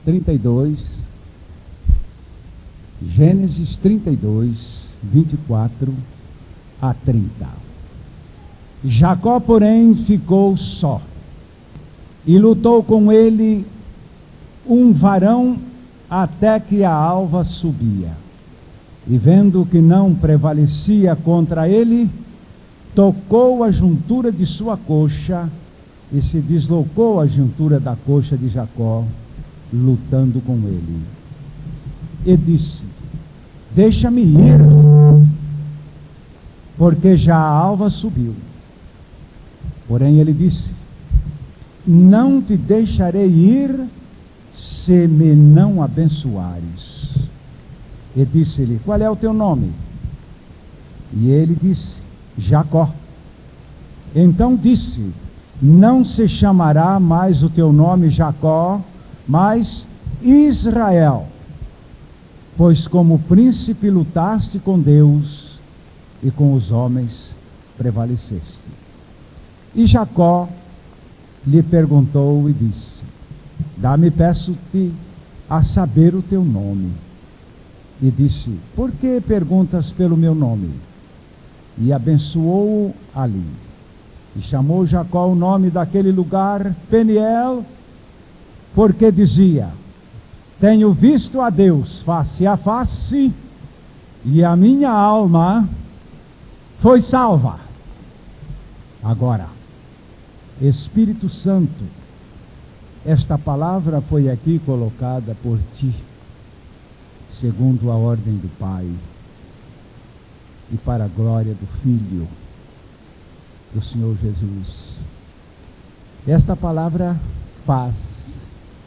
32, Gênesis 32, 24 a 30. Jacó, porém, ficou só, e lutou com ele um varão até que a alva subia. E vendo que não prevalecia contra ele, tocou a juntura de sua coxa, e se deslocou a juntura da coxa de Jacó, lutando com ele. E disse: deixa-me ir, porque já a alva subiu. Porém ele disse: não te deixarei ir, se me não abençoares. E disse-lhe: qual é o teu nome? E ele disse: Jacó. Então disse: não se chamará mais o teu nome Jacó, mas Israel, pois como príncipe lutaste com Deus e com os homens prevaleceste. E Jacó lhe perguntou e disse: dá-me, peço-te, a saber o teu nome. E disse: por que perguntas pelo meu nome? E abençoou-o ali. E chamou Jacó o nome daquele lugar Peniel, porque dizia: tenho visto a Deus face a face, e a minha alma foi salva. Agora, Espírito Santo, esta palavra foi aqui colocada por ti, segundo a ordem do Pai, e para a glória do Filho, do Senhor Jesus. Esta palavra faz,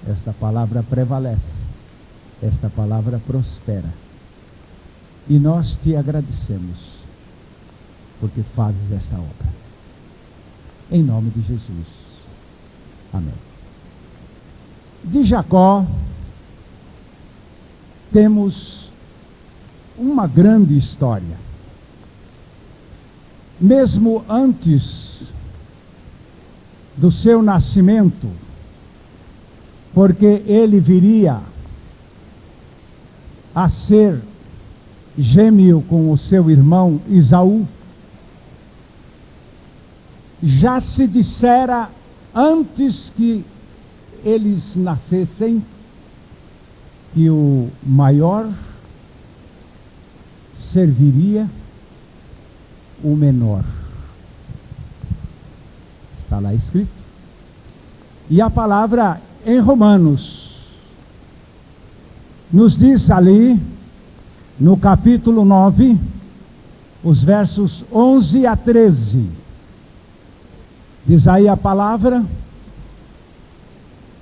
esta palavra prevalece, esta palavra prospera. E nós te agradecemos, porque fazes esta obra. Em nome de Jesus. Amém. De Jacó, temos uma grande história. Mesmo antes do seu nascimento, porque ele viria a ser gêmeo com o seu irmão Esaú, já se dissera antes que eles nascessem que o maior serviria o menor. Está lá escrito. E a palavra em Romanos nos diz ali, no capítulo 9, os versos 11 a 13. Diz aí a palavra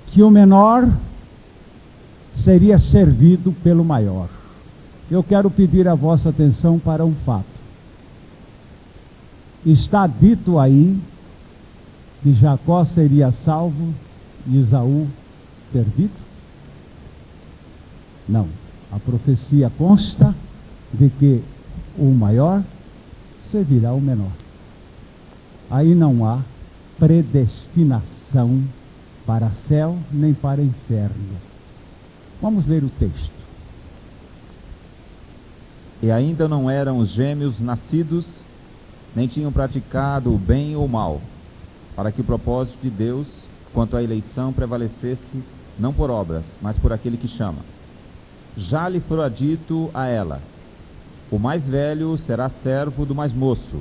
que o menor seria servido pelo maior. Eu quero pedir a vossa atenção para um fato. Está dito aí que Jacó seria salvo e Esaú perdido? Não. A profecia consta de que o maior servirá o menor. Aí não há predestinação para céu nem para inferno. Vamos ler o texto. E ainda não eram os gêmeos nascidos, nem tinham praticado o bem ou o mal, para que o propósito de Deus quanto à eleição prevalecesse, não por obras, mas por aquele que chama. Já lhe fora dito a ela: o mais velho será servo do mais moço,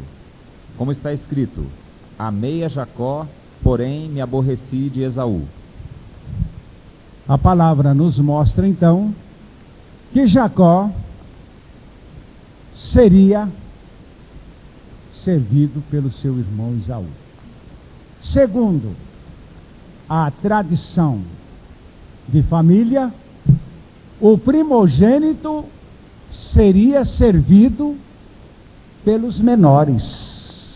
como está escrito: amei a Jacó, porém me aborreci de Esaú. A palavra nos mostra então que Jacó seria servido pelo seu irmão Esaú. Segundo a tradição de família, o primogênito seria servido pelos menores.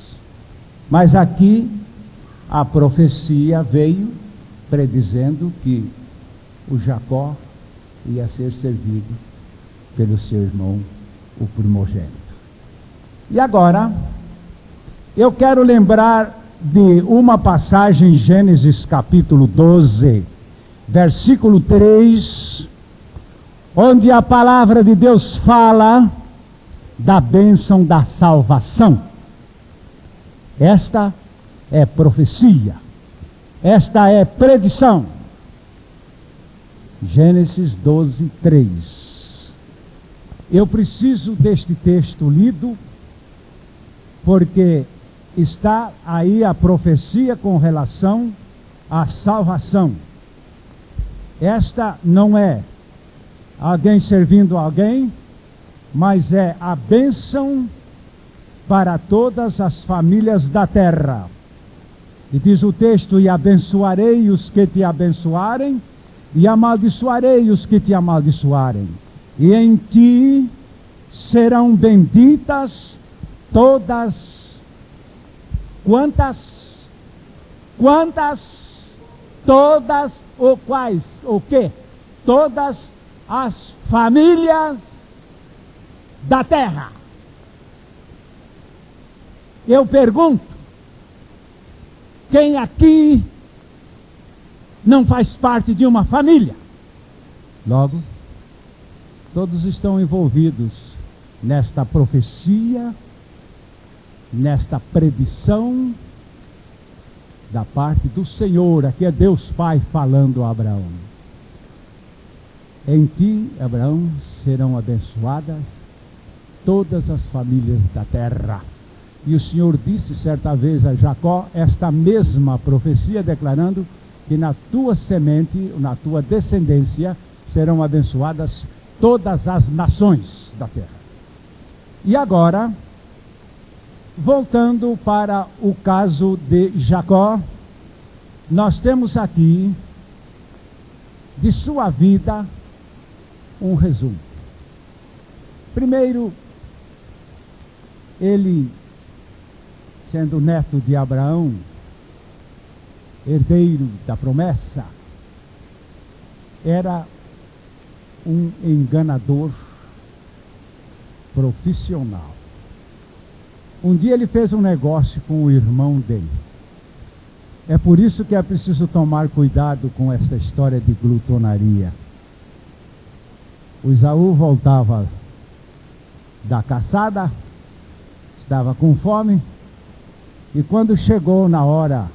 Mas aqui a profecia veio predizendo que o Jacó ia ser servido pelo seu irmão, o primogênito. E agora, eu quero lembrar de uma passagem em Gênesis capítulo 12, versículo 3, onde a palavra de Deus fala da bênção da salvação. Esta é profecia, esta é predição. Gênesis 12, 3. Eu preciso deste texto lido, porque está aí a profecia com relação à salvação. Esta não é alguém servindo a alguém, mas é a bênção para todas as famílias da terra. E diz o texto: e abençoarei os que te abençoarem, e amaldiçoarei os que te amaldiçoarem. E em ti serão benditas todas. Quantas? Todas, ou quais? O quê? Todas as famílias da terra. Eu pergunto, quem aqui não faz parte de uma família? Logo, todos estão envolvidos nesta profecia, nesta predição da parte do Senhor. Aqui é Deus Pai falando a Abraão. Em ti, Abraão, serão abençoadas todas as famílias da terra. E o Senhor disse certa vez a Jacó esta mesma profecia, declarando que na tua semente, na tua descendência, serão abençoadas todas as nações da terra. E agora, voltando para o caso de Jacó, nós temos aqui de sua vida um resumo. Primeiro, ele, sendo neto de Abraão, herdeiro da promessa, era um enganador profissional. Um dia ele fez um negócio com o irmão dele. É por isso que é preciso tomar cuidado com esta história de glutonaria. O Esaú voltava da caçada, estava com fome, e quando chegou na hora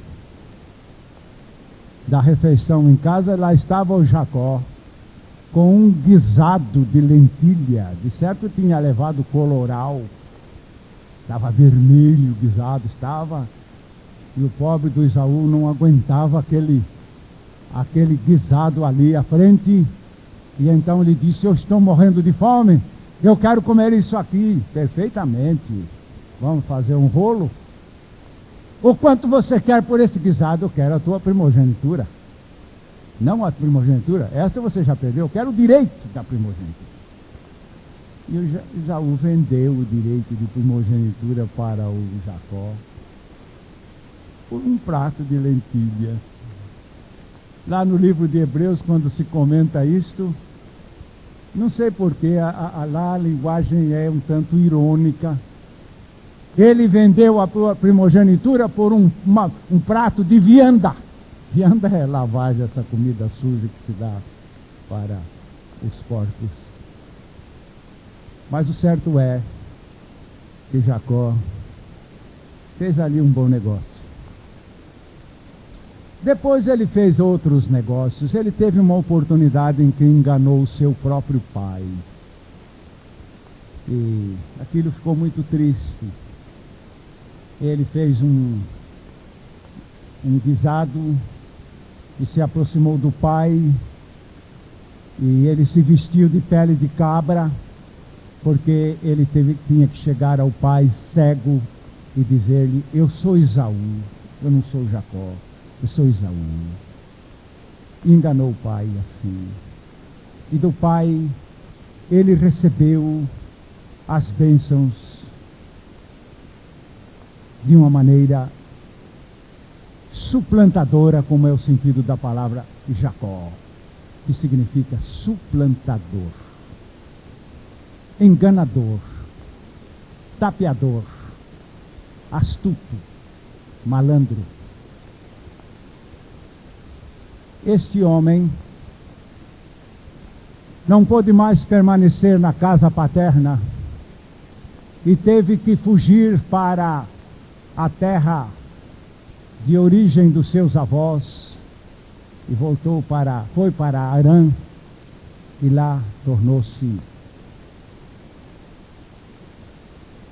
da refeição em casa, lá estava o Jacó com um guisado de lentilha. De certo tinha levado coloral, estava vermelho o guisado, estava, e o pobre do Esaú não aguentava aquele guisado ali à frente, e então ele disse: eu estou morrendo de fome, eu quero comer isso aqui. Perfeitamente, vamos fazer um rolo? O quanto você quer por esse guisado? Eu quero a tua primogenitura. Não a primogenitura, essa você já perdeu, eu quero o direito da primogenitura. E o Esaú vendeu o direito de primogenitura para o Jacó por um prato de lentilha. Lá no livro de Hebreus, quando se comenta isto, não sei porquê, lá a linguagem é um tanto irônica. Ele vendeu a primogenitura por um prato de vianda. Vianda é lavagem, essa comida suja que se dá para os porcos. Mas o certo é que Jacó fez ali um bom negócio. Depois ele fez outros negócios. Ele teve uma oportunidade em que enganou o seu próprio pai. E aquilo ficou muito triste. Ele fez um guisado e se aproximou do pai, e ele se vestiu de pele de cabra, porque ele tinha que chegar ao pai cego e dizer-lhe: eu sou Esaú, eu não sou Jacó, eu sou Esaú. E enganou o pai assim. E do pai ele recebeu as bênçãos de uma maneira suplantadora, como é o sentido da palavra Jacó, que significa suplantador, enganador, tapeador, astuto, malandro. este homem não pôde mais permanecer na casa paterna e teve que fugir para a terra de origem dos seus avós e foi para Harã e lá tornou-se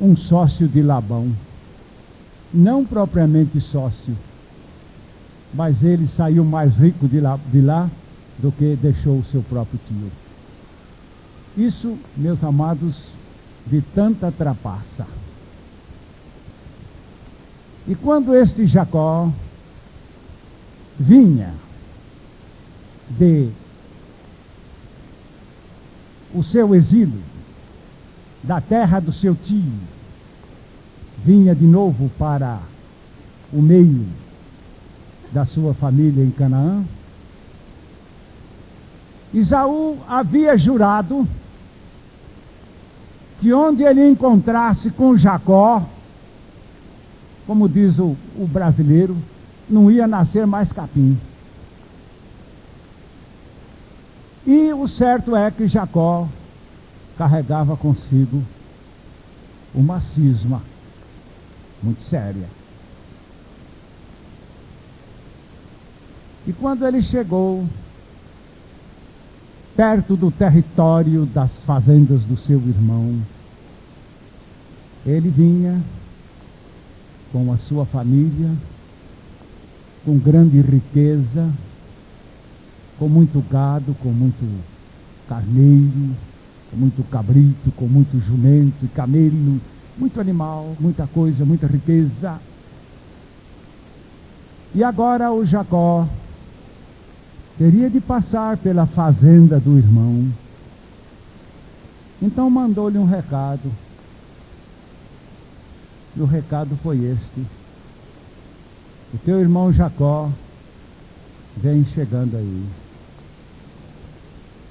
um sócio de Labão. Não propriamente sócio, mas ele saiu mais rico de lá do que deixou o seu próprio tio. Isso, meus amados, de tanta trapaça. E quando este Jacó vinha de o seu exílio, da terra do seu tio, vinha de novo para o meio da sua família em Canaã, Esaú havia jurado que onde ele encontrasse com Jacó, como diz o brasileiro, não ia nascer mais capim. E o certo é que Jacó carregava consigo uma cisma muito séria. E quando ele chegou perto do território das fazendas do seu irmão, ele vinha com a sua família, com grande riqueza, com muito gado, com muito carneiro, com muito cabrito, com muito jumento e camelo, muito animal, muita coisa, muita riqueza. E agora o Jacó teria de passar pela fazenda do irmão. Então mandou-lhe um recado. E o recado foi este: o teu irmão Jacó vem chegando aí.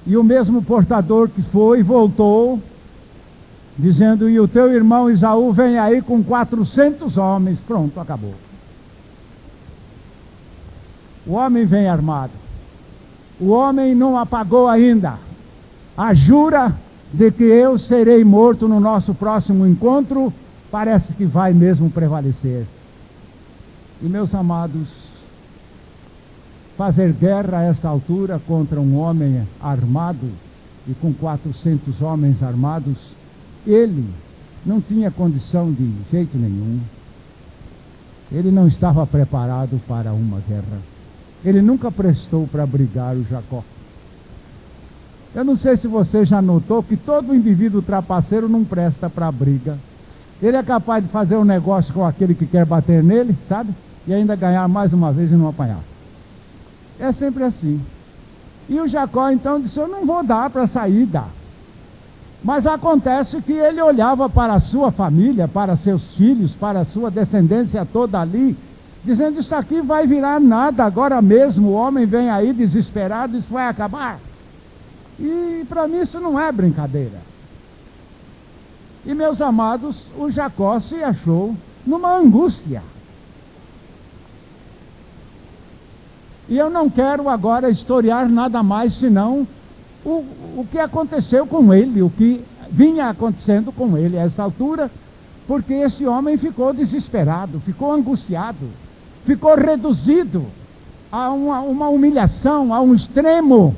E o mesmo portador que foi voltou, dizendo: e o teu irmão Esaú vem aí com 400 homens. Pronto, acabou. O homem vem armado. O homem não apagou ainda a jura de que eu serei morto no nosso próximo encontro. Parece que vai mesmo prevalecer. E, meus amados, fazer guerra a essa altura contra um homem armado e com 400 homens armados, ele não tinha condição de jeito nenhum. Ele não estava preparado para uma guerra. Ele nunca prestou para brigar, o Jacó. Eu não sei se você já notou que todo indivíduo trapaceiro não presta para briga. Ele é capaz de fazer um negócio com aquele que quer bater nele, sabe? E ainda ganhar mais uma vez e não apanhar. É sempre assim. E o Jacó então disse: eu não vou dar para saída. Mas acontece que ele olhava para a sua família, para seus filhos, para a sua descendência toda ali, dizendo: isso aqui vai virar nada agora mesmo. O homem vem aí desesperado, isso vai acabar. E para mim isso não é brincadeira. E, meus amados, o Jacó se achou numa angústia. E eu não quero agora historiar nada mais senão o que aconteceu com ele, o que vinha acontecendo com ele a essa altura, porque esse homem ficou desesperado, ficou angustiado, ficou reduzido a uma humilhação, a um extremo,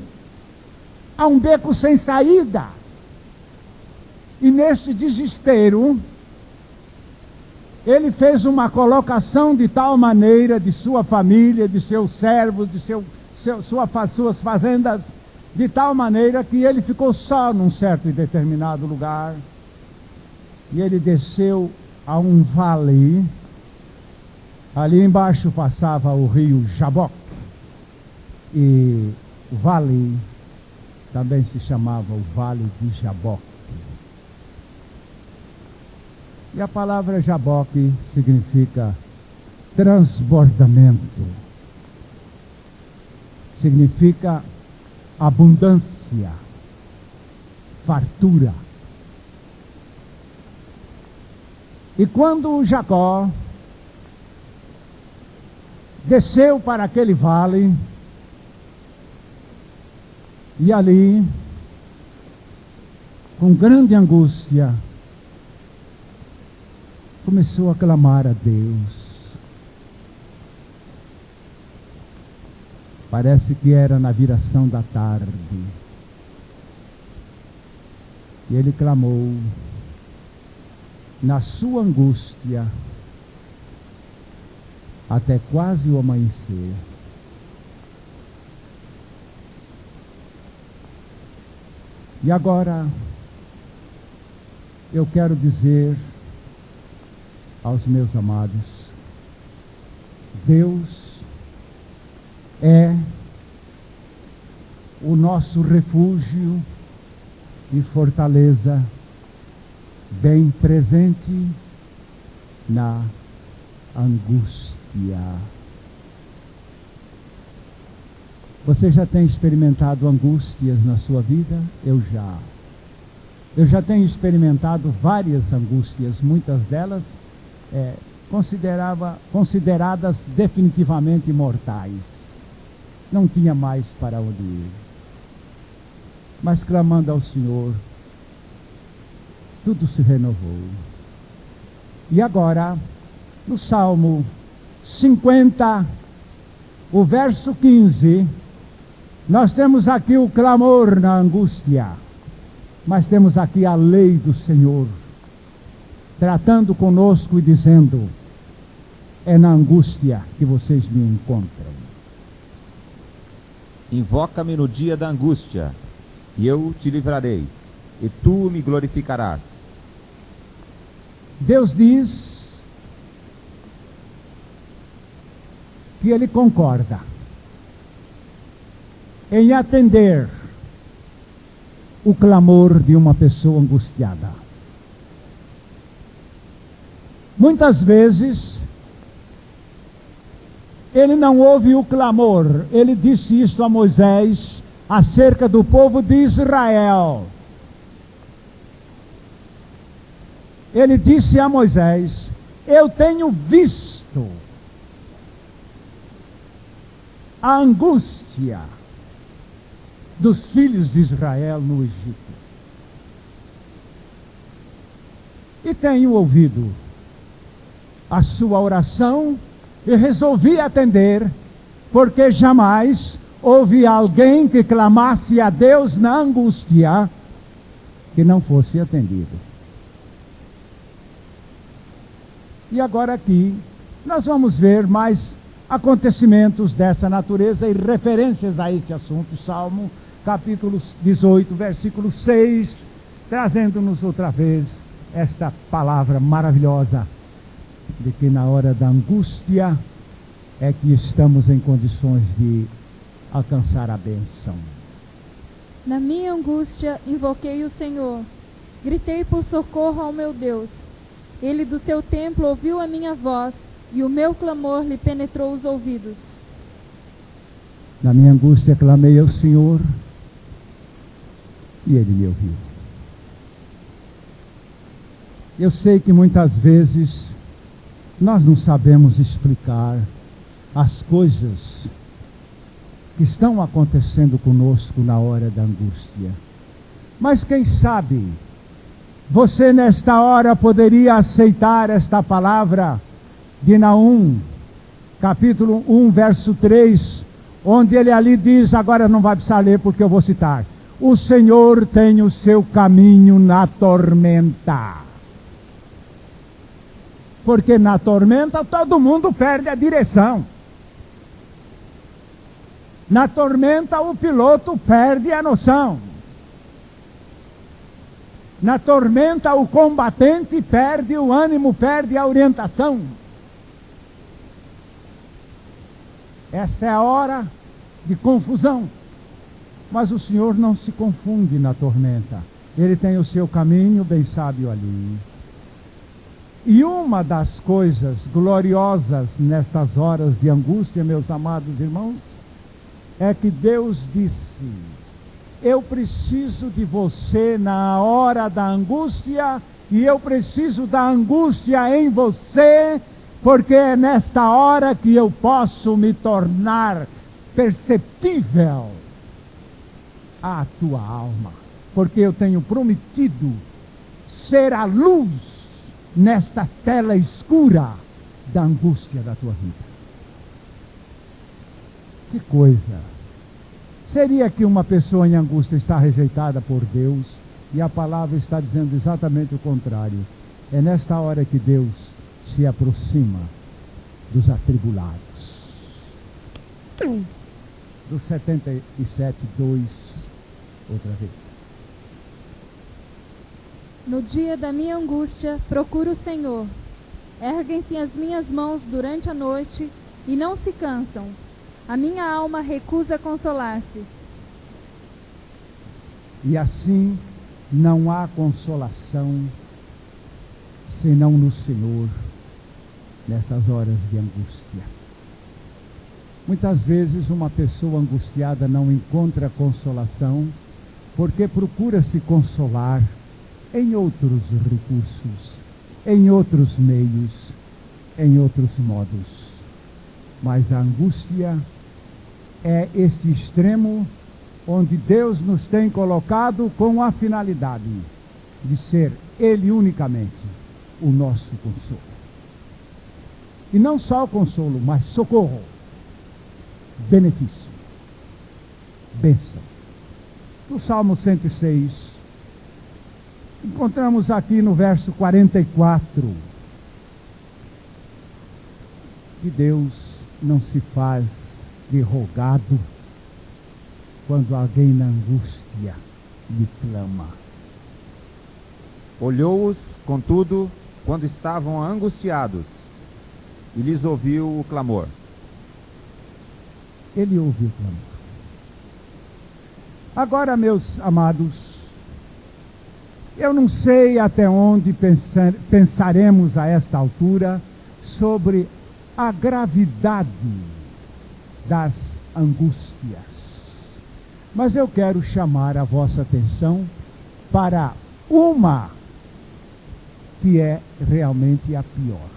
a um beco sem saída. E neste desespero, ele fez uma colocação de tal maneira de sua família, de seus servos, de suas fazendas, de tal maneira que ele ficou só num certo e determinado lugar. E ele desceu a um vale. Ali embaixo passava o rio Jaboque. E o vale também se chamava o Vale de Jaboque. E a palavra Jaboque significa transbordamento. Significa abundância, fartura. E quando Jacó desceu para aquele vale, E ali, com grande angústia, começou a clamar a Deus. Parece que era na viração da tarde. E ele clamou, na sua angústia, até quase o amanhecer. E agora, eu quero dizer aos meus amados, Deus é o nosso refúgio e fortaleza, bem presente na angústia. Você já tem experimentado angústias na sua vida? Eu já tenho experimentado várias angústias, muitas delas consideradas definitivamente mortais. Não tinha mais para onde ir. Mas clamando ao Senhor, tudo se renovou. E agora, no Salmo 50, o verso 15, nós temos aqui o clamor na angústia, mas temos aqui a lei do Senhor, tratando conosco e dizendo, é na angústia que vocês me encontram. Invoca-me no dia da angústia, e eu te livrarei, e tu me glorificarás. Deus diz que Ele concorda em atender o clamor de uma pessoa angustiada. Muitas vezes, Ele não ouve o clamor. Ele disse isto a Moisés acerca do povo de Israel. Ele disse a Moisés, eu tenho visto a angústia dos filhos de Israel no Egito. E tenho ouvido a sua oração e resolvi atender, porque jamais houve alguém que clamasse a Deus na angústia que não fosse atendido. E agora aqui nós vamos ver mais acontecimentos dessa natureza e referências a este assunto. Salmo capítulo 18, versículo 6, trazendo-nos outra vez esta palavra maravilhosa de que na hora da angústia é que estamos em condições de alcançar a bênção. Na minha angústia invoquei o Senhor, gritei por socorro ao meu Deus. Ele do seu templo ouviu a minha voz, e o meu clamor lhe penetrou os ouvidos. Na minha angústia clamei ao Senhor, e Ele me ouviu. Eu sei que muitas vezes nós não sabemos explicar as coisas que estão acontecendo conosco na hora da angústia. Mas quem sabe, você nesta hora poderia aceitar esta palavra de Naum, capítulo 1, verso 3, onde ele ali diz, agora não vai precisar ler porque eu vou citar, o Senhor tem o seu caminho na tormenta. Porque na tormenta todo mundo perde a direção. Na tormenta o piloto perde a noção. Na tormenta o combatente perde o ânimo, perde a orientação. Essa é a hora de confusão. Mas o Senhor não se confunde na tormenta. Ele tem o seu caminho bem sábio ali. E uma das coisas gloriosas nestas horas de angústia, meus amados irmãos, é que Deus disse, eu preciso de você na hora da angústia, e eu preciso da angústia em você, porque é nesta hora que eu posso me tornar perceptível à tua alma, porque eu tenho prometido ser a luz nesta tela escura da angústia da tua vida. Que coisa! Seria que uma pessoa em angústia está rejeitada por Deus, e a palavra está dizendo exatamente o contrário. É nesta hora que Deus se aproxima dos atribulados. Do 77:2, outra vez. No dia da minha angústia, procuro o Senhor. Erguem-se as minhas mãos durante a noite e não se cansam. A minha alma recusa consolar-se. E assim não há consolação senão no Senhor nessas horas de angústia. Muitas vezes uma pessoa angustiada não encontra consolação porque procura se consolar em outros recursos, em outros meios, em outros modos. Mas a angústia é este extremo onde Deus nos tem colocado com a finalidade de ser Ele unicamente o nosso consolo. E não só o consolo, mas socorro, benefício, bênção. No Salmo 106, encontramos aqui no verso 44, que Deus não se faz de rogado quando alguém na angústia lhe clama. Olhou-os, contudo, quando estavam angustiados, e lhes ouviu o clamor. Ele ouviu o clamor. Agora, meus amados, eu não sei até onde pensaremos a esta altura sobre a gravidade das angústias. Mas eu quero chamar a vossa atenção para uma que é realmente a pior.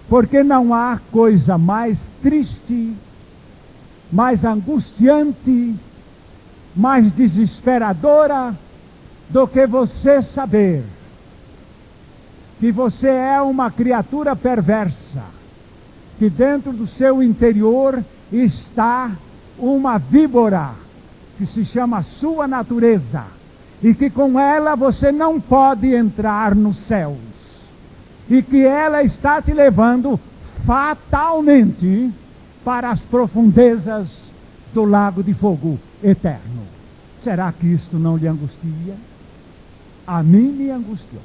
Porque não há coisa mais triste, mais angustiante, mais desesperadora do que você saber que você é uma criatura perversa, que dentro do seu interior está uma víbora que se chama sua natureza, e que com ela você não pode entrar nos céus, e que ela está te levando fatalmente para as profundezas do lago de fogo eterno. Será que isto não lhe angustia? A mim me angustiou.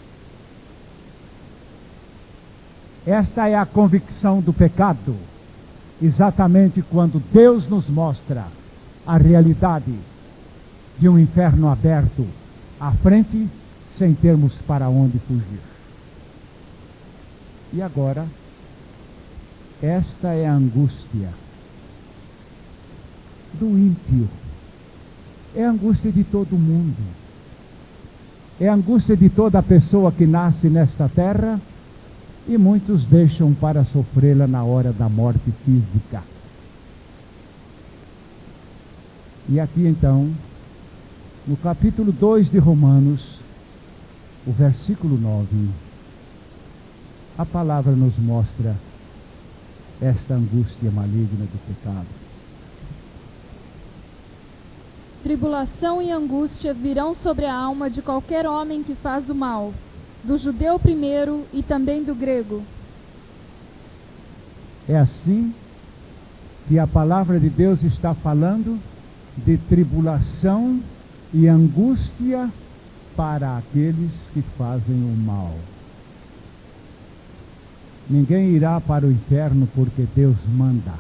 Esta é a convicção do pecado, exatamente quando Deus nos mostra a realidade de um inferno aberto à frente, sem termos para onde fugir. E agora, esta é a angústia do ímpio, é a angústia de todo mundo, é a angústia de toda pessoa que nasce nesta terra, e muitos deixam para sofrê-la na hora da morte física. E aqui então, no capítulo 2 de Romanos, o versículo 9, a palavra nos mostra esta angústia maligna do pecado. Tribulação e angústia virão sobre a alma de qualquer homem que faz o mal, do judeu primeiro e também do grego. É assim que a palavra de Deus está falando de tribulação e angústia para aqueles que fazem o mal. Ninguém irá para o inferno porque Deus manda.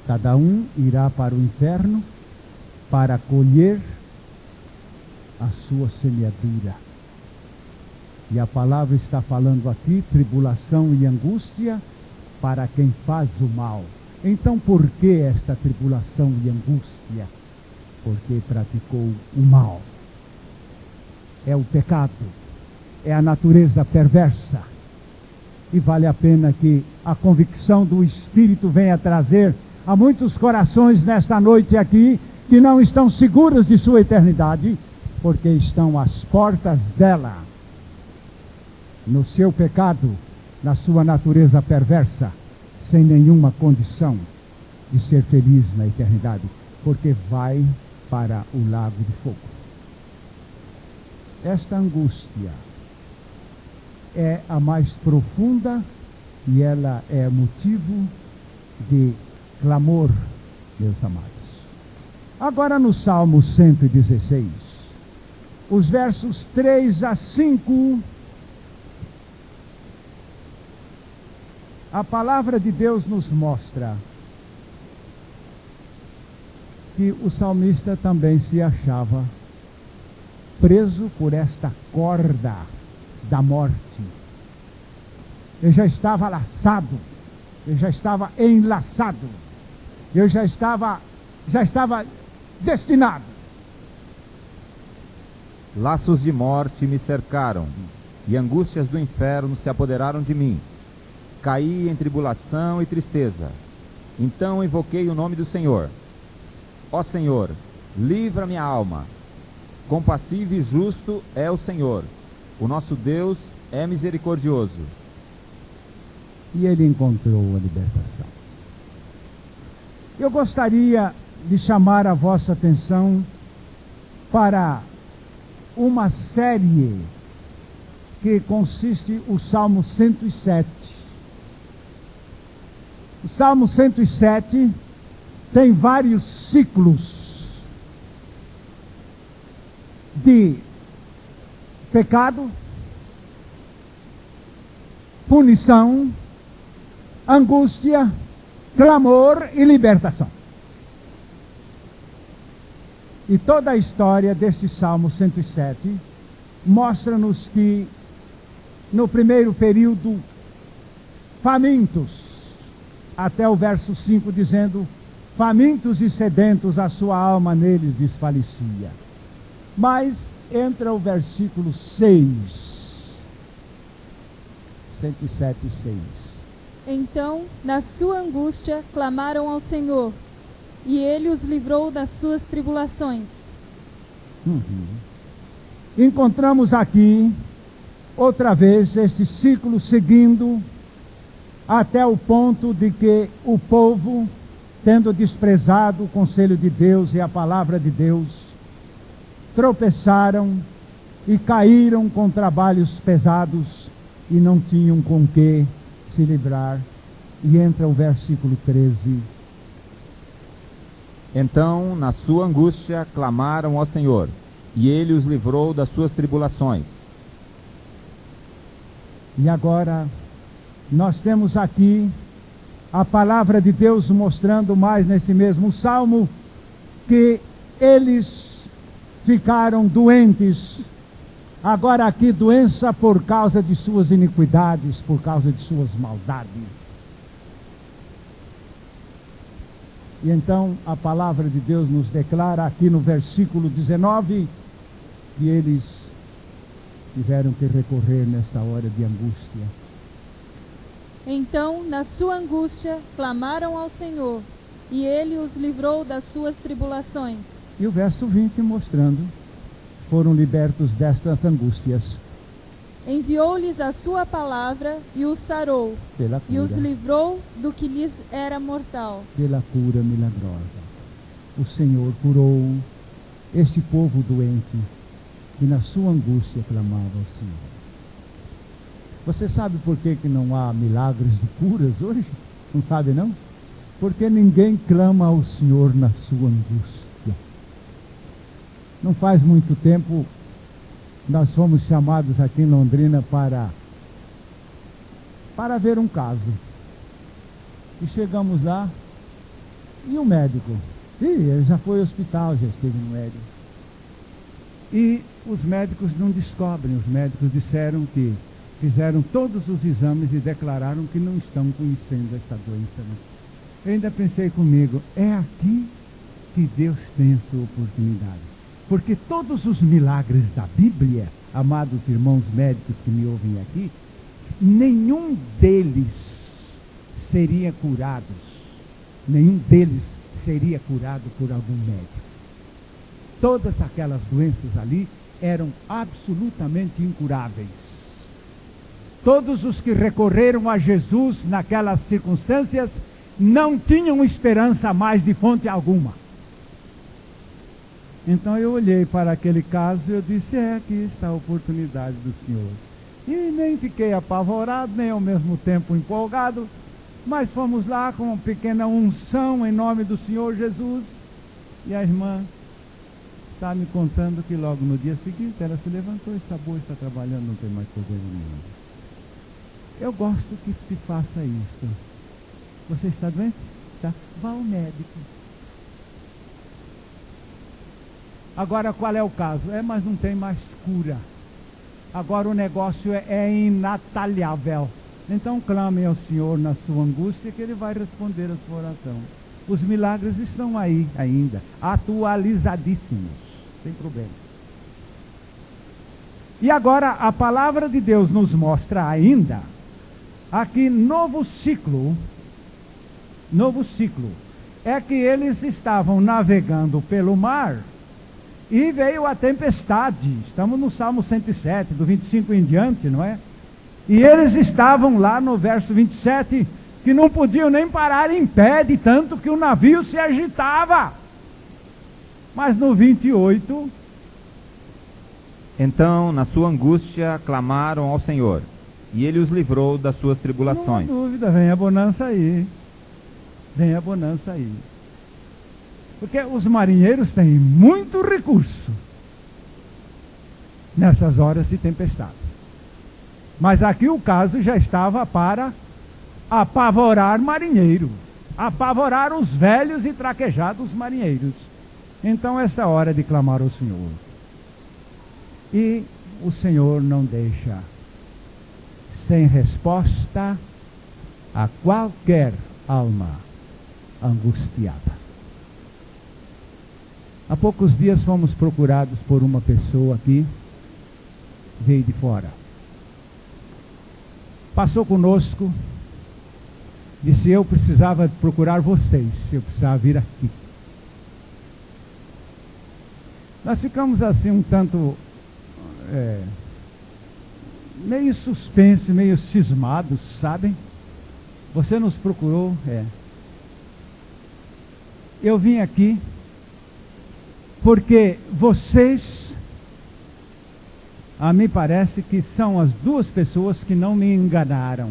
Cada um irá para o inferno para colher a sua semeadura. E a palavra está falando aqui, tribulação e angústia para quem faz o mal. Então por que esta tribulação e angústia? Porque praticou o mal. É o pecado, é a natureza perversa. E vale a pena que a convicção do Espírito venha trazer Há muitos corações nesta noite aqui que não estão seguros de sua eternidade, porque estão às portas dela, no seu pecado, na sua natureza perversa, sem nenhuma condição de ser feliz na eternidade, porque vai para o lago de fogo. Esta angústia é a mais profunda e ela é motivo de clamor, meus amados. Agora no Salmo 116, os versos 3 a 5, a palavra de Deus nos mostra que o salmista também se achava preso por esta corda da morte. Eu já estava laçado, eu já estava enlaçado, eu já estava destinado. Laços de morte me cercaram, e angústias do inferno se apoderaram de mim. Caí em tribulação e tristeza. Então invoquei o nome do Senhor. Ó Senhor, livra minha alma. Compassivo e justo é o Senhor. O nosso Deus é misericordioso. E ele encontrou a libertação. Eu gostaria de chamar a vossa atenção para uma série que consiste o Salmo 107. O Salmo 107 tem vários ciclos de pecado, punição, angústia, clamor e libertação. E toda a história deste Salmo 107 mostra-nos que, no primeiro período, famintos, até o verso 5 dizendo, famintos e sedentos a sua alma neles desfalecia. Mas entra o versículo 6, 107, 6. Então, na sua angústia, clamaram ao Senhor, e ele os livrou das suas tribulações. Encontramos aqui, outra vez, este ciclo seguindo, até o ponto de que o povo, tendo desprezado o conselho de Deus e a palavra de Deus, tropeçaram e caíram com trabalhos pesados e não tinham com que se livrar. E entra o versículo 13. Então, na sua angústia, clamaram ao Senhor, e ele os livrou das suas tribulações. E agora, nós temos aqui a palavra de Deus mostrando mais nesse mesmo salmo que eles ficaram doentes. Agora aqui, doença por causa de suas iniquidades, por causa de suas maldades. E então a palavra de Deus nos declara aqui no versículo 19 que eles tiveram que recorrer nesta hora de angústia. Então, na sua angústia, clamaram ao Senhor, e ele os livrou das suas tribulações. E o verso 20 mostrando, foram libertos destas angústias. Enviou-lhes a sua palavra e os sarou, Pela cura, e os livrou do que lhes era mortal. pela cura milagrosa. O Senhor curou este povo doente que na sua angústia clamava ao Senhor. Você sabe por que não há milagres de curas hoje? Não sabe, não? Porque ninguém clama ao Senhor na sua angústia. Não faz muito tempo, nós fomos chamados aqui em Londrina para ver um caso. E chegamos lá, e o médico? Ele já foi ao hospital, já esteve no médico. E os médicos não descobrem, os médicos disseram que fizeram todos os exames e declararam que não estão conhecendo esta doença. Eu ainda pensei comigo, é aqui que Deus tem a sua oportunidade. Porque todos os milagres da Bíblia, amados irmãos médicos que me ouvem aqui, nenhum deles seria curados nenhum deles seria curado por algum médico. Todas aquelas doenças ali eram absolutamente incuráveis. Todos os que recorreram a Jesus naquelas circunstâncias não tinham esperança mais de fonte alguma. Então eu olhei para aquele caso e eu disse, aqui está a oportunidade do Senhor. E nem fiquei apavorado, nem ao mesmo tempo empolgado, mas fomos lá com uma pequena unção em nome do Senhor Jesus. E a irmã está me contando que logo no dia seguinte ela se levantou e essa boa está trabalhando, não tem mais problema nenhum. Eu gosto que se faça isso. Você está doente? Tá? Vá ao médico. Agora qual é o caso? Mas não tem mais cura. Agora o negócio é inatalhável. Então clame ao Senhor na sua angústia que Ele vai responder a sua oração. Os milagres estão aí ainda, atualizadíssimos, sem problema. E agora a palavra de Deus nos mostra ainda aqui novo ciclo, é que eles estavam navegando pelo mar e veio a tempestade. Estamos no Salmo 107, do 25 em diante, não é? E eles estavam lá no verso 27, que não podiam nem parar em pé, de tanto que o navio se agitava. Mas no 28... Então, na sua angústia, clamaram ao Senhor, e Ele os livrou das suas tribulações. Não há dúvida, vem a bonança aí. Vem a bonança aí. Porque os marinheiros têm muito recurso nessas horas de tempestade. Mas aqui o caso já estava para apavorar marinheiros, apavorar os velhos e traquejados marinheiros. Então essa é a hora de clamar ao Senhor. E o Senhor não deixa sem resposta a qualquer alma angustiada. Há poucos dias fomos procurados por uma pessoa aqui, veio de fora. Passou conosco, disse, eu precisava procurar vocês, eu precisava vir aqui. Nós ficamos assim um tanto, meio suspenso, meio cismados, sabem? Você nos procurou? Eu vim aqui porque vocês, a mim parece que são as duas pessoas que não me enganaram.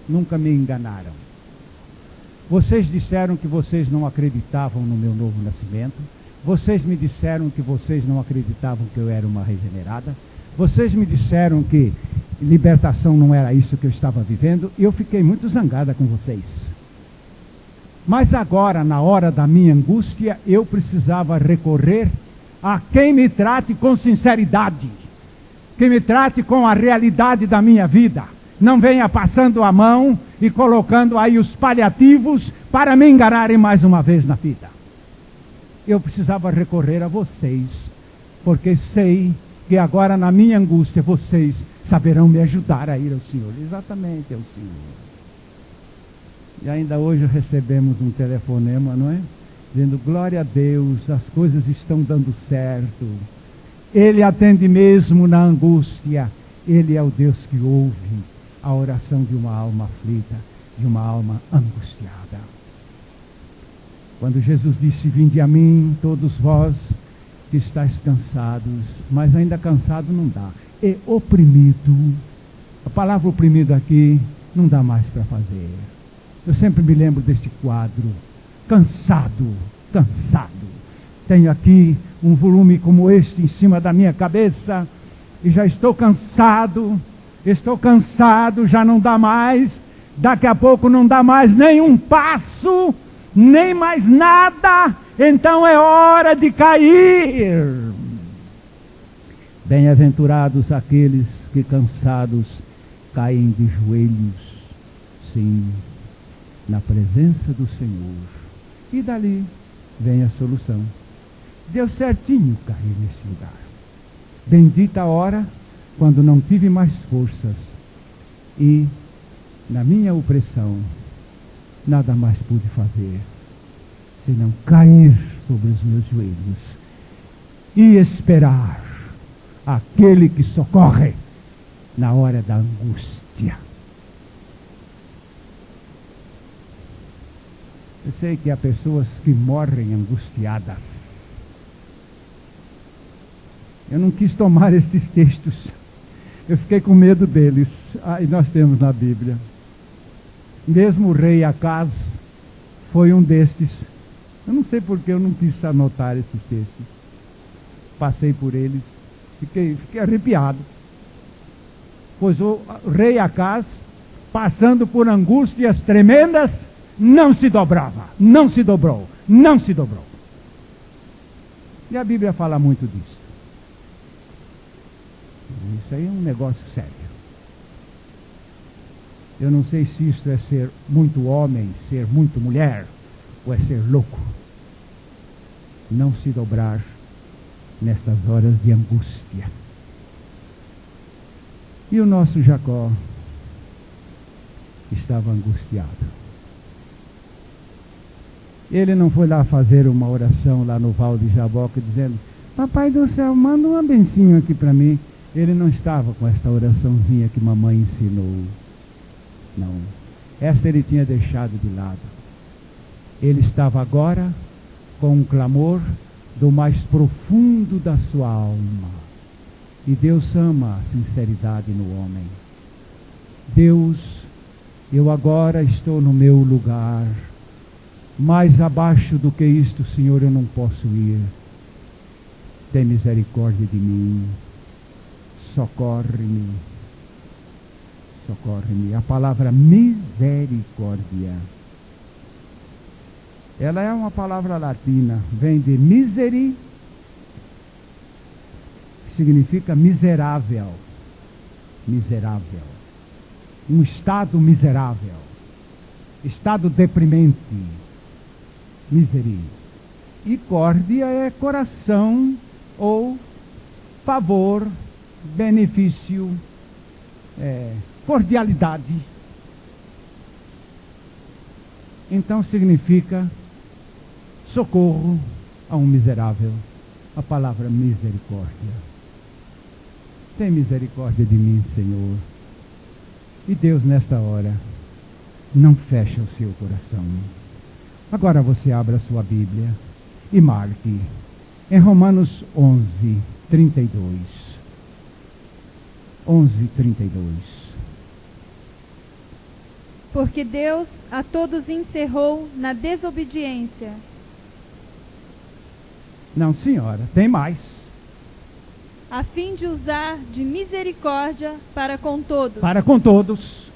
Nunca me enganaram. Vocês disseram que vocês não acreditavam no meu novo nascimento. Vocês me disseram que vocês não acreditavam que eu era uma regenerada. Vocês me disseram que libertação não era isso que eu estava vivendo. E eu fiquei muito zangada com vocês. Mas agora, na hora da minha angústia, eu precisava recorrer a quem me trate com sinceridade. Quem me trate com a realidade da minha vida. Não venha passando a mão e colocando aí os paliativos para me enganarem mais uma vez na vida. Eu precisava recorrer a vocês, porque sei que agora na minha angústia vocês saberão me ajudar a ir ao Senhor. Exatamente ao Senhor. E ainda hoje recebemos um telefonema, não é? Dizendo, glória a Deus, as coisas estão dando certo. Ele atende mesmo na angústia. Ele é o Deus que ouve a oração de uma alma aflita, de uma alma angustiada. Quando Jesus disse, vinde a mim, todos vós que estáis cansados, mas ainda cansado não dá, e oprimido. A palavra oprimido aqui não dá mais para fazer. Eu sempre me lembro deste quadro, cansado. Tenho aqui um volume como este em cima da minha cabeça, e já estou cansado, já não dá mais, daqui a pouco não dá mais nem um passo, nem mais nada, então é hora de cair. Bem-aventurados aqueles que cansados caem de joelhos, sim, na presença do Senhor. E dali vem a solução. Deu certinho cair nesse lugar. Bendita a hora quando não tive mais forças e na minha opressão, nada mais pude fazer senão cair sobre os meus joelhos e esperar aquele que socorre na hora da angústia. Eu sei que há pessoas que morrem angustiadas. Eu não quis tomar esses textos. Eu fiquei com medo deles. E nós temos na Bíblia. Mesmo o rei Acaz foi um destes. Eu não sei porque eu não quis anotar esses textos. Passei por eles. Fiquei arrepiado. Pois o rei Acaz, passando por angústias tremendas, não se dobrava, não se dobrou, não se dobrou. E a Bíblia fala muito disso. Isso aí é um negócio sério. Eu não sei se isso é ser muito homem, ser muito mulher, ou é ser louco. Não se dobrar nestas horas de angústia. E o nosso Jacó estava angustiado. Ele não foi lá fazer uma oração lá no Val de Jaboque dizendo: Papai do céu, manda uma bencinho aqui para mim. Ele não estava com esta oraçãozinha que mamãe ensinou. Não. Esta ele tinha deixado de lado. Ele estava agora com um clamor do mais profundo da sua alma. E Deus ama a sinceridade no homem. Deus, eu agora estou no meu lugar. Mais abaixo do que isto, Senhor, eu não posso ir. Tem misericórdia de mim. Socorre-me. Socorre-me. A palavra misericórdia, ela é uma palavra latina. Vem de miseri, que significa miserável. Miserável. Um estado miserável. Estado deprimente. Miseri. E córdia é coração ou favor, benefício, cordialidade. Então significa socorro a um miserável. A palavra misericórdia. Tem misericórdia de mim, Senhor. E Deus, nesta hora, não fecha o seu coração. Agora você abra a sua Bíblia e marque em Romanos 11, 32. 11, 32. Porque Deus a todos encerrou na desobediência. Não, senhora, tem mais. A fim de usar de misericórdia para com todos. Para com todos.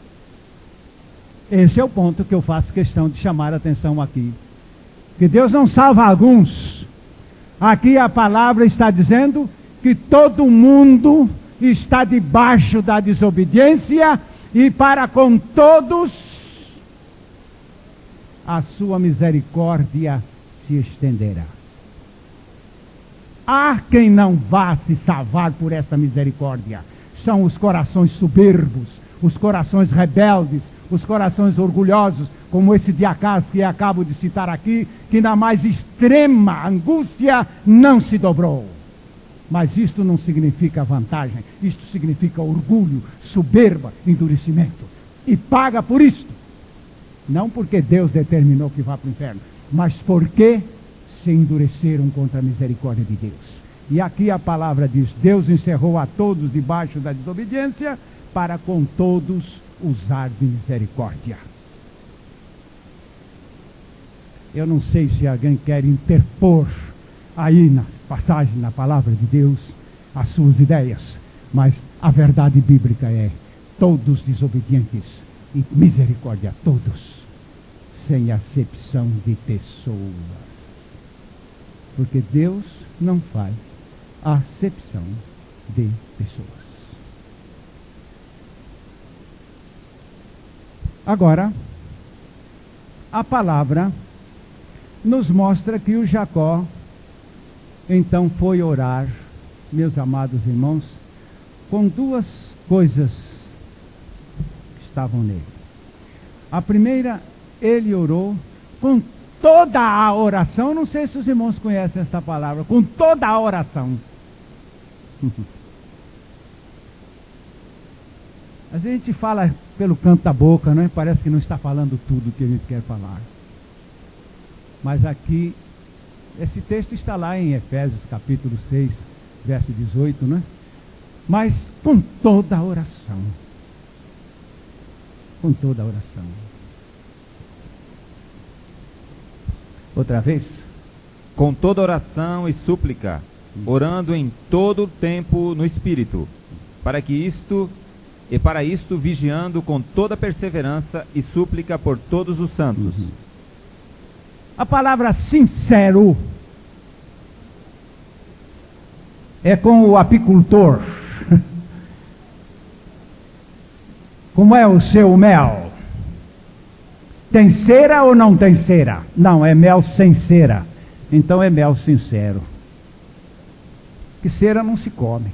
Esse é o ponto que eu faço questão de chamar a atenção aqui. Que Deus não salva alguns. Aqui a palavra está dizendo que todo mundo está debaixo da desobediência e para com todos a sua misericórdia se estenderá. Há quem não vá se salvar por essa misericórdia. São os corações soberbos, os corações rebeldes, os corações orgulhosos, como esse de Acaz que acabo de citar aqui, que na mais extrema angústia não se dobrou. Mas isto não significa vantagem, isto significa orgulho, soberba, endurecimento. E paga por isto. Não porque Deus determinou que vá para o inferno, mas porque se endureceram contra a misericórdia de Deus. E aqui a palavra diz: Deus encerrou a todos debaixo da desobediência, para com todos usar de misericórdia. Eu não sei se alguém quer interpor aí na passagem, na palavra de Deus, as suas ideias, mas a verdade bíblica é: todos desobedientes e misericórdia a todos, sem acepção de pessoas. Porque Deus não faz acepção de pessoas. Agora, a palavra nos mostra que o Jacó então foi orar, meus amados irmãos, com duas coisas que estavam nele. A primeira, ele orou com toda a oração. Não sei se os irmãos conhecem essa palavra, com toda a oração. A gente fala pelo canto da boca, né? Parece que não está falando tudo o que a gente quer falar. Mas aqui, esse texto está lá em Efésios capítulo 6, verso 18, né? Mas com toda a oração. Com toda a oração. Outra vez? Com toda oração e súplica, orando em todo o tempo no Espírito, para isto vigiando com toda perseverança e súplica por todos os santos. A palavra sincero é com o apicultor. Como é o seu mel? Tem cera ou não tem cera? Não, é mel sem cera. Então é mel sincero. Que cera não se come.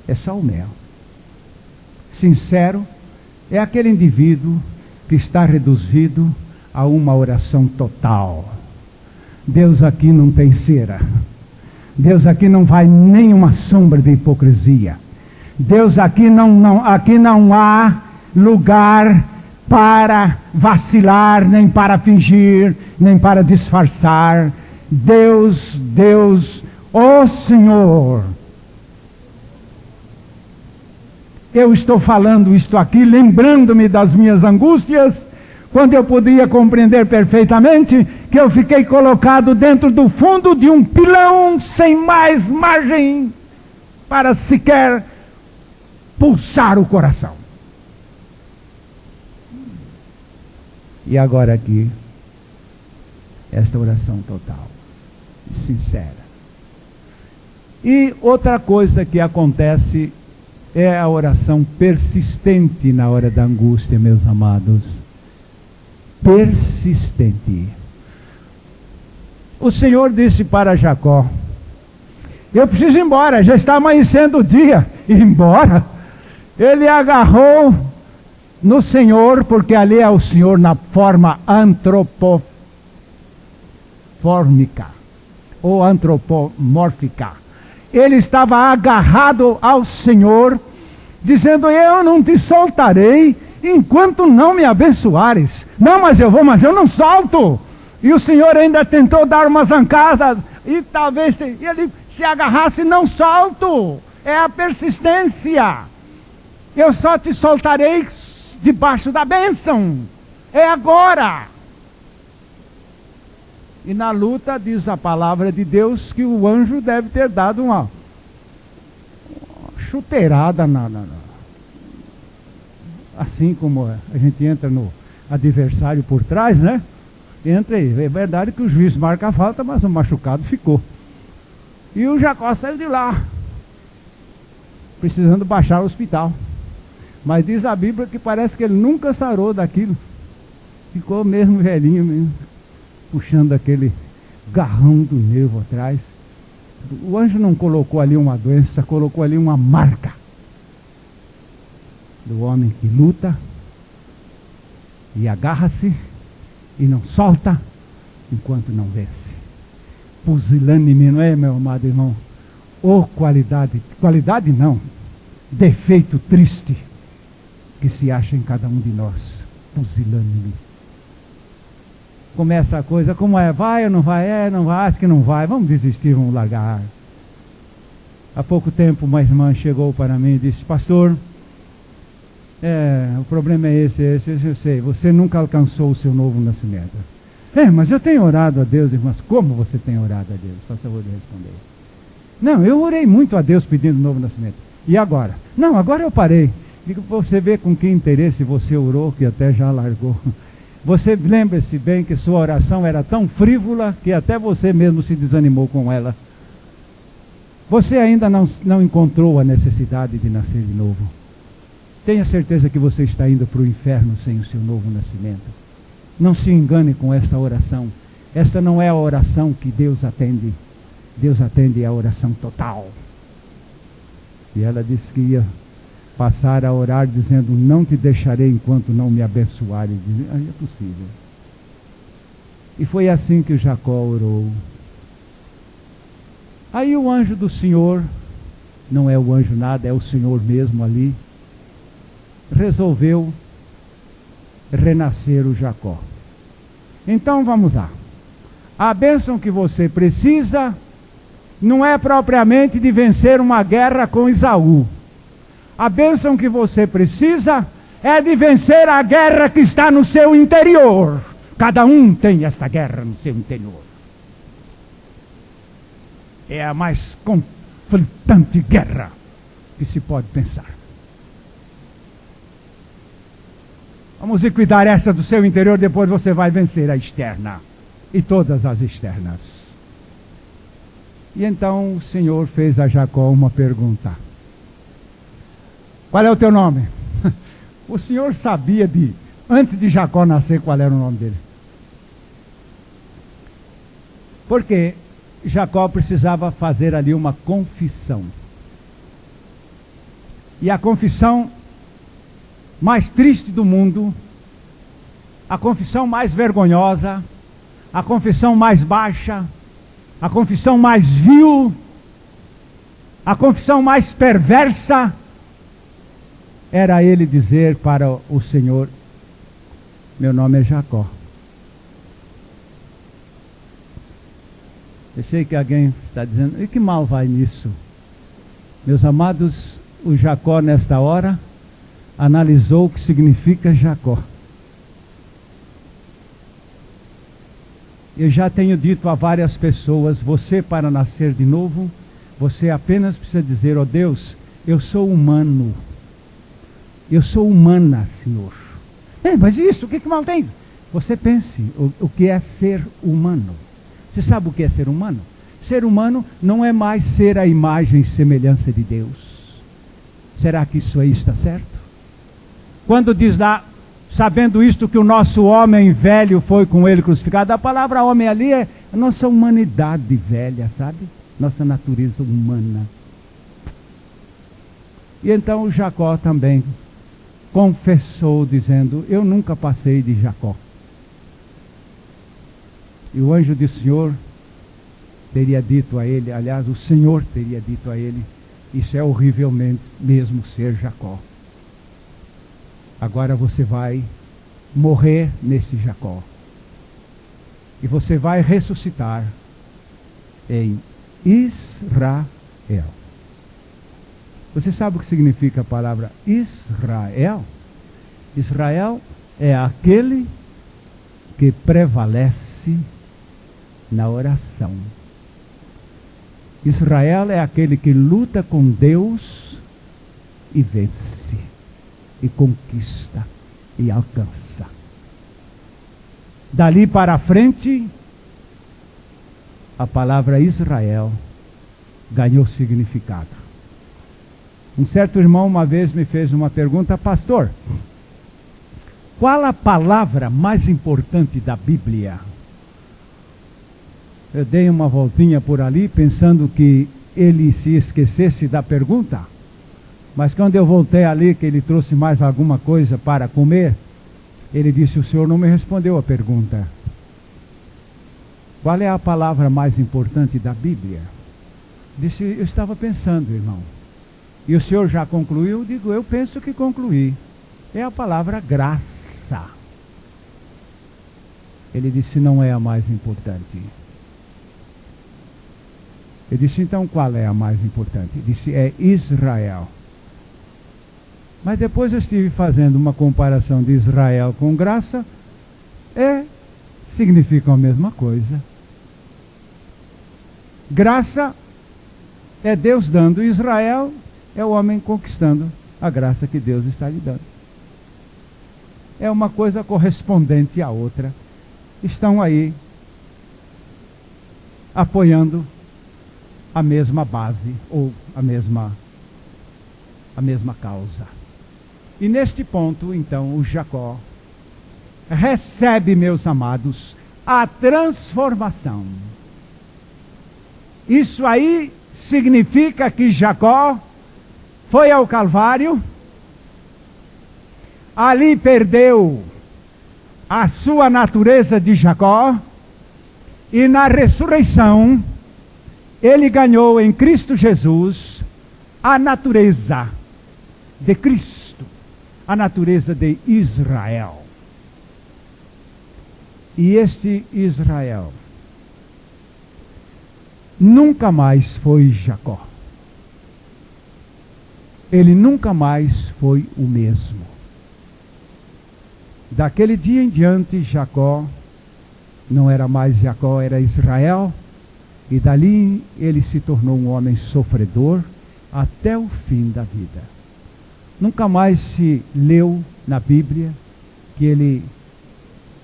É só o mel. Sincero é aquele indivíduo que está reduzido a uma oração total. Deus aqui não tem cera. Deus aqui não vai nenhuma sombra de hipocrisia. Deus aqui não há lugar para vacilar, nem para fingir, nem para disfarçar. Deus, ó Senhor. Eu estou falando isto aqui, lembrando-me das minhas angústias, quando eu podia compreender perfeitamente que eu fiquei colocado dentro do fundo de um pilão, sem mais margem para sequer pulsar o coração. E agora aqui, esta oração total, sincera. E outra coisa que acontece é a oração persistente na hora da angústia, meus amados. Persistente. O Senhor disse para Jacó: eu preciso ir embora, já está amanhecendo o dia. Ir embora? Ele agarrou no Senhor, porque ali é o Senhor na forma antropomórfica ou antropomórfica. Ele estava agarrado ao Senhor, dizendo: eu não te soltarei enquanto não me abençoares. Não, mas eu vou, mas eu não solto. E o Senhor ainda tentou dar umas zancadas, e talvez ele se agarrasse: não solto. É a persistência. Eu só te soltarei debaixo da bênção. É agora. E na luta, diz a palavra de Deus, que o anjo deve ter dado uma chuteirada assim como a gente entra no adversário por trás, né? Entra aí. É verdade que o juiz marca a falta, mas o machucado ficou. E o Jacó saiu de lá, precisando baixar o hospital. Mas diz a Bíblia que parece que ele nunca sarou daquilo. Ficou mesmo velhinho mesmo, puxando aquele garrão do nervo atrás. O anjo não colocou ali uma doença, colocou ali uma marca do homem que luta e agarra-se e não solta enquanto não vence. Pusilânime, não é, meu amado irmão? Qualidade não, defeito triste que se acha em cada um de nós. Pusilânime. Começa a coisa, como é? Vai ou não vai? Não vai, acho que não vai. Vamos desistir, vamos largar. Há pouco tempo uma irmã chegou para mim e disse: pastor, o problema é esse, eu sei, você nunca alcançou o seu novo nascimento. Mas eu tenho orado a Deus. Irmãs, como você tem orado a Deus? Faça favor de responder. Não, eu orei muito a Deus pedindo novo nascimento. E agora? Não, agora eu parei. Digo, você vê com que interesse você orou, que até já largou. Você lembra-se bem que sua oração era tão frívola que até você mesmo se desanimou com ela. Você ainda não encontrou a necessidade de nascer de novo. Tenha certeza que você está indo para o inferno sem o seu novo nascimento. Não se engane com essa oração. Essa não é a oração que Deus atende. Deus atende a oração total. E ela disse que ia passar a orar dizendo: não te deixarei enquanto não me abençoar. E dizer: é possível. E foi assim que Jacó orou. Aí o anjo do Senhor, não é o anjo nada, é o Senhor mesmo ali, resolveu renascer o Jacó. Então vamos lá. A bênção que você precisa não é propriamente de vencer uma guerra com Esaú. A bênção que você precisa é de vencer a guerra que está no seu interior. Cada um tem esta guerra no seu interior. É a mais conflitante guerra que se pode pensar. Vamos liquidar essa do seu interior, depois você vai vencer a externa e todas as externas. E então o Senhor fez a Jacó uma pergunta: qual é o teu nome? O Senhor sabia antes de Jacó nascer, qual era o nome dele. Porque Jacó precisava fazer ali uma confissão. E a confissão mais triste do mundo, a confissão mais vergonhosa, a confissão mais baixa, a confissão mais vil, a confissão mais perversa, era ele dizer para o Senhor: meu nome é Jacó. Eu sei que alguém está dizendo: e que mal vai nisso? Meus amados, o Jacó nesta hora analisou o que significa Jacó. Eu já tenho dito a várias pessoas: você, para nascer de novo, você apenas precisa dizer: ó Deus, eu sou humano. Eu sou humana, Senhor. Mas isso, o que mal tem? Você pense, o que é ser humano? Você sabe o que é ser humano? Ser humano não é mais ser a imagem e semelhança de Deus. Será que isso aí está certo? Quando diz lá, sabendo isto que o nosso homem velho foi com ele crucificado, a palavra homem ali é a nossa humanidade velha, sabe? Nossa natureza humana. E então o Jacó também confessou, dizendo: eu nunca passei de Jacó. E o anjo do Senhor teria dito a ele, aliás, o Senhor teria dito a ele: isso é horrivelmente mesmo ser Jacó. Agora você vai morrer nesse Jacó. E você vai ressuscitar em Israel. Você sabe o que significa a palavra Israel? Israel é aquele que prevalece na oração. Israel é aquele que luta com Deus e vence, e conquista, e alcança. Dali para frente, a palavra Israel ganhou significado. Um certo irmão uma vez me fez uma pergunta: pastor, qual a palavra mais importante da Bíblia? Eu dei uma voltinha por ali, pensando que ele se esquecesse da pergunta. Mas quando eu voltei ali, que ele trouxe mais alguma coisa para comer, ele disse: o senhor não me respondeu a pergunta. Qual é a palavra mais importante da Bíblia? Disse: eu estava pensando, irmão. E o senhor já concluiu? Digo: eu penso que concluí. É a palavra graça. Ele disse: não é a mais importante. Eu disse: então qual é a mais importante? Ele disse: é Israel. Mas depois eu estive fazendo uma comparação de Israel com graça. Significam a mesma coisa. Graça é Deus dando, Israel é o homem conquistando a graça que Deus está lhe dando. É uma coisa correspondente à outra. Estão aí apoiando a mesma base ou a mesma causa. E neste ponto, então, o Jacó recebe, meus amados, a transformação. Isso aí significa que Jacó foi ao Calvário ali perdeu a sua natureza de Jacó, e na ressurreição ele ganhou em Cristo Jesus a natureza de Cristo, a natureza de Israel. E este Israel nunca mais foi Jacó. Ele nunca mais foi o mesmo. Daquele dia em diante, Jacó não era mais Jacó, era Israel. E dali ele se tornou um homem sofredor até o fim da vida. Nunca mais se leu na Bíblia que ele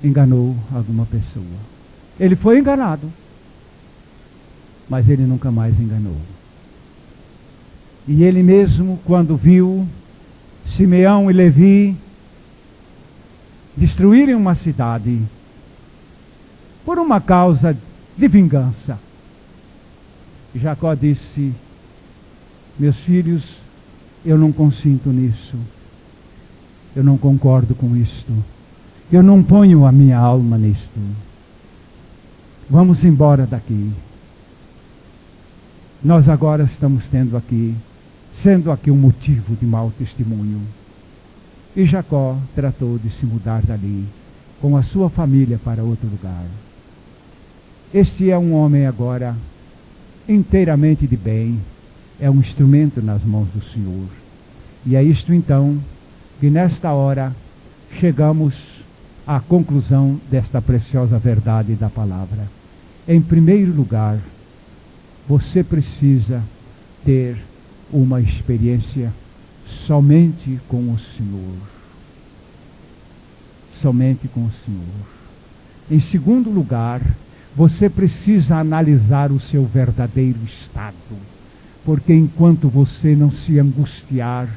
enganou alguma pessoa. Ele foi enganado, mas ele nunca mais enganou. E ele mesmo, quando viu Simeão e Levi destruírem uma cidade por uma causa de vingança, Jacó disse: meus filhos, eu não consinto nisso, eu não concordo com isto, eu não ponho a minha alma nisto, vamos embora daqui. Nós agora estamos sendo aqui um motivo de mau testemunho. E Jacó tratou de se mudar dali com a sua família para outro lugar. Este é um homem agora inteiramente de bem, é um instrumento nas mãos do Senhor. E é isto então que nesta hora chegamos à conclusão desta preciosa verdade da palavra. Em primeiro lugar, você precisa ter uma experiência somente com o Senhor. Somente com o Senhor. Em segundo lugar, você precisa analisar o seu verdadeiro estado, porque enquanto você não se angustiar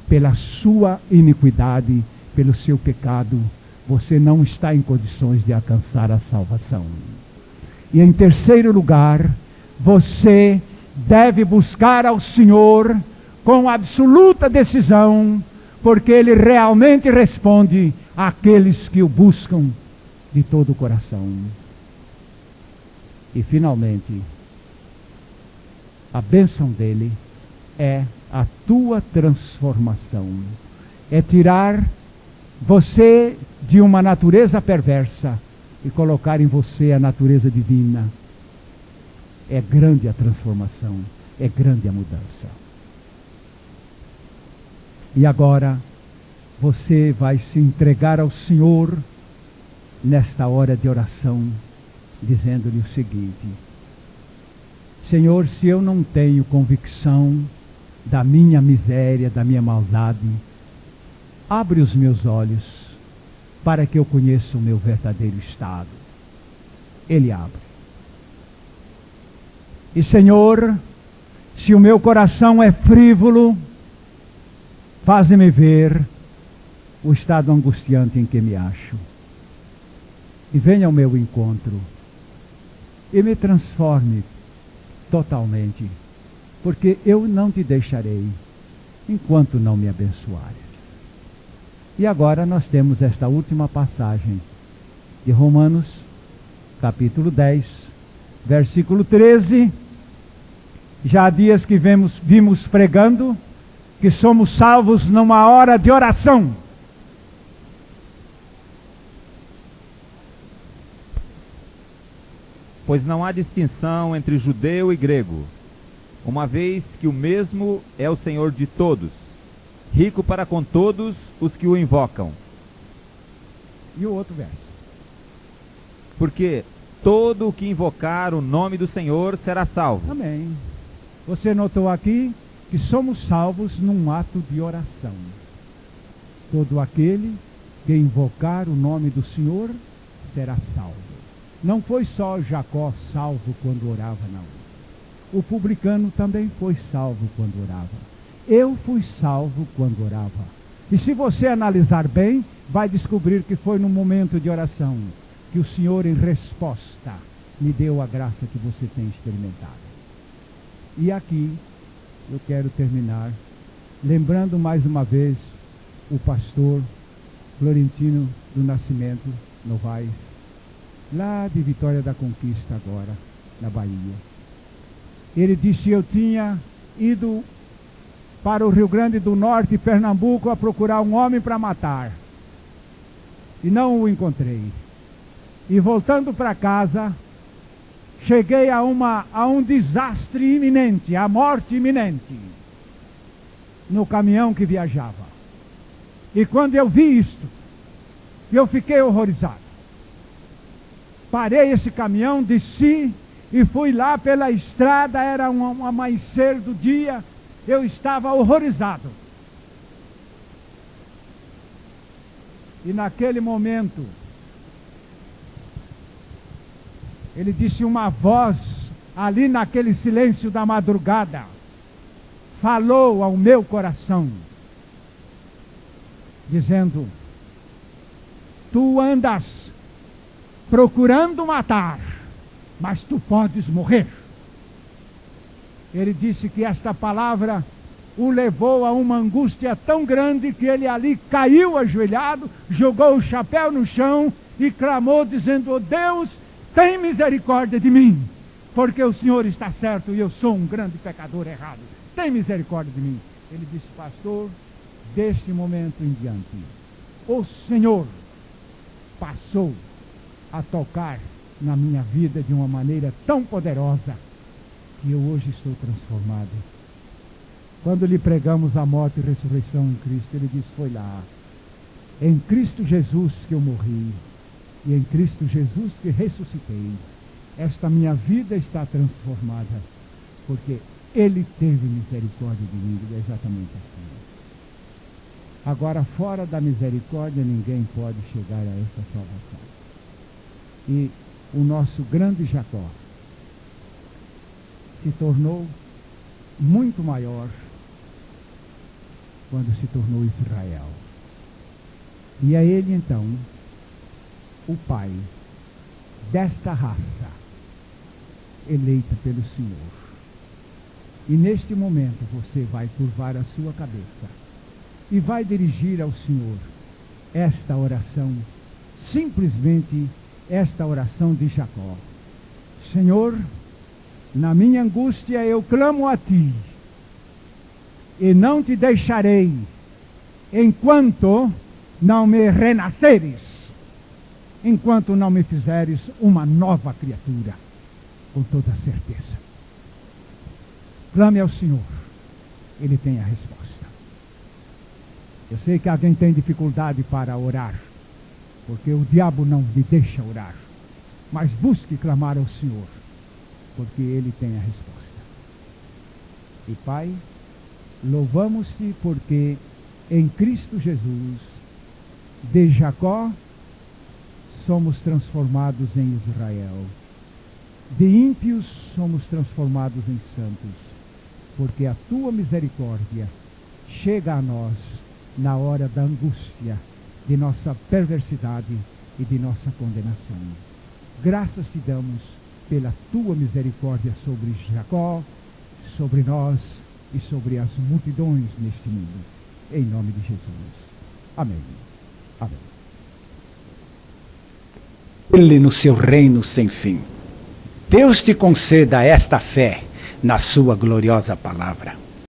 pela sua iniquidade, pelo seu pecado, você não está em condições de alcançar a salvação. E em terceiro lugar, você deve buscar ao Senhor com absoluta decisão, porque Ele realmente responde àqueles que o buscam de todo o coração. E finalmente, a bênção dele é a tua transformação. É tirar você de uma natureza perversa e colocar em você a natureza divina. É grande a transformação, é grande a mudança. E agora, você vai se entregar ao Senhor nesta hora de oração, dizendo-lhe o seguinte: Senhor, se eu não tenho convicção da minha miséria, da minha maldade, abre os meus olhos para que eu conheça o meu verdadeiro estado. Ele abre. E Senhor, se o meu coração é frívolo, faze-me ver o estado angustiante em que me acho. E venha ao meu encontro e me transforme totalmente, porque eu não te deixarei enquanto não me abençoares. E agora nós temos esta última passagem de Romanos, capítulo 10, versículo 13. Já há dias que vimos pregando que somos salvos numa hora de oração. Pois não há distinção entre judeu e grego, uma vez que o mesmo é o Senhor de todos, rico para com todos os que o invocam. E o outro verso? Porque todo o que invocar o nome do Senhor será salvo. Amém. Você notou aqui que somos salvos num ato de oração. Todo aquele que invocar o nome do Senhor será salvo. Não foi só Jacó salvo quando orava, não. O publicano também foi salvo quando orava. Eu fui salvo quando orava. E se você analisar bem, vai descobrir que foi no momento de oração que o Senhor, em resposta, me deu a graça que você tem experimentado. E aqui eu quero terminar lembrando mais uma vez o pastor Florentino do Nascimento Novaes, lá de Vitória da Conquista agora, na Bahia. Ele disse: eu tinha ido para o Rio Grande do Norte, Pernambuco, a procurar um homem para matar. E não o encontrei. E voltando para casa, cheguei a um desastre iminente, a morte iminente, no caminhão que viajava. E quando eu vi isto, eu fiquei horrorizado. Parei esse caminhão, desci e fui lá pela estrada, era um amanhecer do dia, eu estava horrorizado. E naquele momento, ele disse, uma voz ali naquele silêncio da madrugada, falou ao meu coração, dizendo: tu andas procurando matar, mas tu podes morrer. Ele disse que esta palavra o levou a uma angústia tão grande que ele ali caiu ajoelhado, jogou o chapéu no chão e clamou dizendo: oh Deus, tem misericórdia de mim, porque o Senhor está certo e eu sou um grande pecador errado. Tem misericórdia de mim. Ele disse: pastor, deste momento em diante, o Senhor passou a tocar na minha vida de uma maneira tão poderosa que eu hoje estou transformado. Quando lhe pregamos a morte e ressurreição em Cristo, ele disse: foi lá, em Cristo Jesus que eu morri, e em Cristo Jesus que ressuscitei. Esta minha vida está transformada, porque Ele teve misericórdia de mim. É exatamente assim. Agora, fora da misericórdia, ninguém pode chegar a essa salvação. E o nosso grande Jacó se tornou muito maior quando se tornou Israel. E é ele então o pai desta raça eleita pelo Senhor. E neste momento você vai curvar a sua cabeça e vai dirigir ao Senhor esta oração, simplesmente esta oração de Jacó: Senhor, na minha angústia eu clamo a Ti, e não Te deixarei, enquanto não me renasceres, enquanto não me fizeres uma nova criatura, com toda certeza. Clame ao Senhor, Ele tem a resposta. Eu sei que alguém tem dificuldade para orar, porque o diabo não me deixa orar, mas busque clamar ao Senhor, porque Ele tem a resposta. E Pai, louvamos-te porque em Cristo Jesus, de Jacó, somos transformados em Israel. De ímpios somos transformados em santos, porque a Tua misericórdia chega a nós na hora da angústia, de nossa perversidade e de nossa condenação. Graças Te damos pela Tua misericórdia sobre Jacó, sobre nós e sobre as multidões neste mundo. Em nome de Jesus. Amém. Amém. Ele no seu reino sem fim. Deus te conceda esta fé na sua gloriosa palavra.